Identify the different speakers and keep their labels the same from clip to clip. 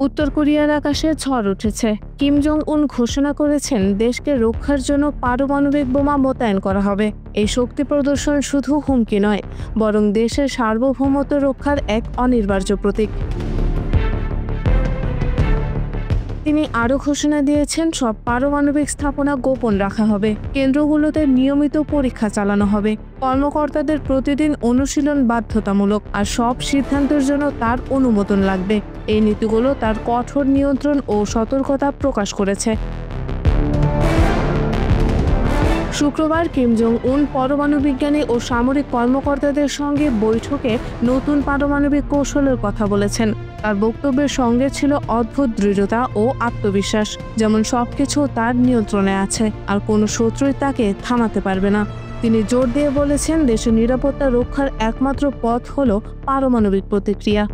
Speaker 1: উত্তর কোরিয়ার আকাশে ঝড় উঠেছে। কিম জং উন ঘোষণা করেছেন দেশকে রক্ষার জন্য পারমাণবিক বোমা মোতায়েন করা হবে। এই শক্তি প্রদর্শন শুধু হুমকি নয়, বরং দেশের সার্বভৌমত্ব রক্ষার এক অনিবার্য প্রতীক। তিনি আরও ঘোষণা দিয়েছেন সব পারমাণবিক স্থাপনা গোপন রাখা হবে, কেন্দ্রগুলোতে নিয়মিত পরীক্ষা চালানো হবে, কর্মকর্তাদের প্রতিদিন অনুশীলন বাধ্যতামূলক, আর সব সিদ্ধান্তের জন্য তার অনুমোদন লাগবে। এই নীতিগুলো তার কঠোর নিয়ন্ত্রণ ও সতর্কতা প্রকাশ করেছে। শুক্রবার কিম জং উন পরমাণু বিজ্ঞানী ও সামরিক কর্মকর্তাদের সঙ্গে বৈঠকে নতুন পারমাণবিক কৌশলের কথা বলেছেন। তার বক্তব্যের সঙ্গে ছিল অদ্ভুত দৃঢ়তা ও আত্মবিশ্বাস, যেমন সবকিছু তার নিয়ন্ত্রণে আছে আর কোনো শত্রুই তাকে থামাতে পারবে না। তিনি জোর দিয়ে বলেছেন দেশের নিরাপত্তা রক্ষার একমাত্র পথ হল পারমাণবিক প্রতিক্রিয়া।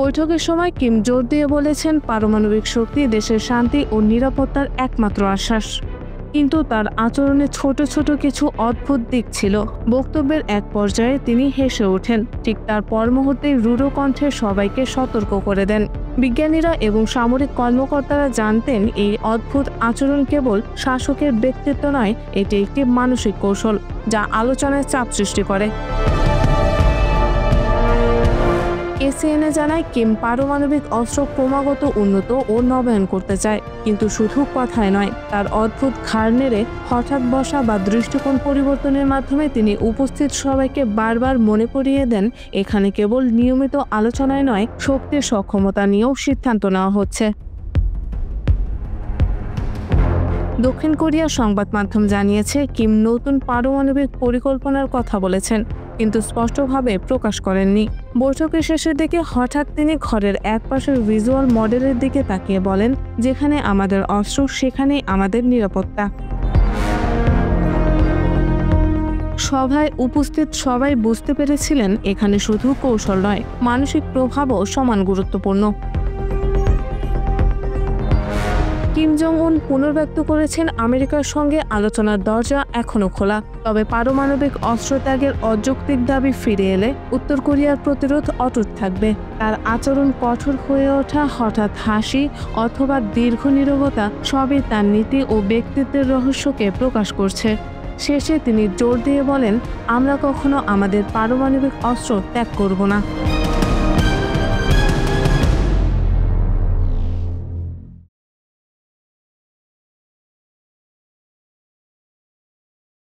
Speaker 1: বৈঠকের সময় কিম জোর দিয়ে বলেছেন পারমাণবিক শক্তি দেশের শান্তি ও নিরাপত্তার একমাত্র আশ্বাস। কিন্তু তার আচরণে ছোট ছোট কিছু অদ্ভুত দিক ছিল। বক্তব্যের এক পর্যায়ে তিনি হেসে ওঠেন, ঠিক তার পর মুহূর্তেই রূঢ় কণ্ঠে সবাইকে সতর্ক করে দেন। বিজ্ঞানীরা এবং সামরিক কর্মকর্তারা জানতেন এই অদ্ভুত আচরণ কেবল শাসকের ব্যক্তিত্ব নয়, এটি একটি মানসিক কৌশল যা আলোচনায় চাপ সৃষ্টি করে। এসিএনএ জানায় কিম পারমাণবিক অস্ত্র ক্রমাগত উন্নত ও নবায়ন করতে চায়, কিন্তু শুধু কথায় নয়, তার অদ্ভুত ঘাড় নেড়ে হঠাৎ বসা বা দৃষ্টিকোণ পরিবর্তনের মাধ্যমে তিনি উপস্থিত সবাইকে বারবার মনে করিয়ে দেন এখানে কেবল নিয়মিত আলোচনায় নয়, শক্তির সক্ষমতা নিয়েও সিদ্ধান্ত নেওয়া হচ্ছে। দক্ষিণ কোরিয়ার সংবাদ মাধ্যম জানিয়েছে কিম নতুন পারমাণবিক পরিকল্পনার কথা বলেছেন, কিন্তু স্পষ্টভাবে প্রকাশ করেননি। বৈঠকের শেষের দিকে হঠাৎ তিনি ঘরের একপাশের ভিজুয়াল মডেলের দিকে তাকিয়ে বলেন, যেখানে আমাদের অস্ত্র সেখানেই আমাদের নিরাপত্তা। সভায় উপস্থিত সবাই বুঝতে পেরেছিলেন এখানে শুধু কৌশল নয়, মানসিক প্রভাবও সমান গুরুত্বপূর্ণ। কিম জং উন পুনর্ব্যক্ত করেছেন আমেরিকার সঙ্গে আলোচনার দরজা এখনো খোলা, তবে পারমাণবিক অস্ত্র ত্যাগের অযৌক্তিক দাবি ফিরে এলে উত্তর কোরিয়ার প্রতিরোধ অটুট থাকবে। তার আচরণ কঠোর হয়ে ওঠা, হঠাৎ হাসি অথবা দীর্ঘ নীরবতা সবই তার নীতি ও ব্যক্তিত্বের রহস্যকে প্রকাশ করছে। শেষে তিনি জোর দিয়ে বলেন, আমরা কখনো আমাদের পারমাণবিক অস্ত্র ত্যাগ করব না।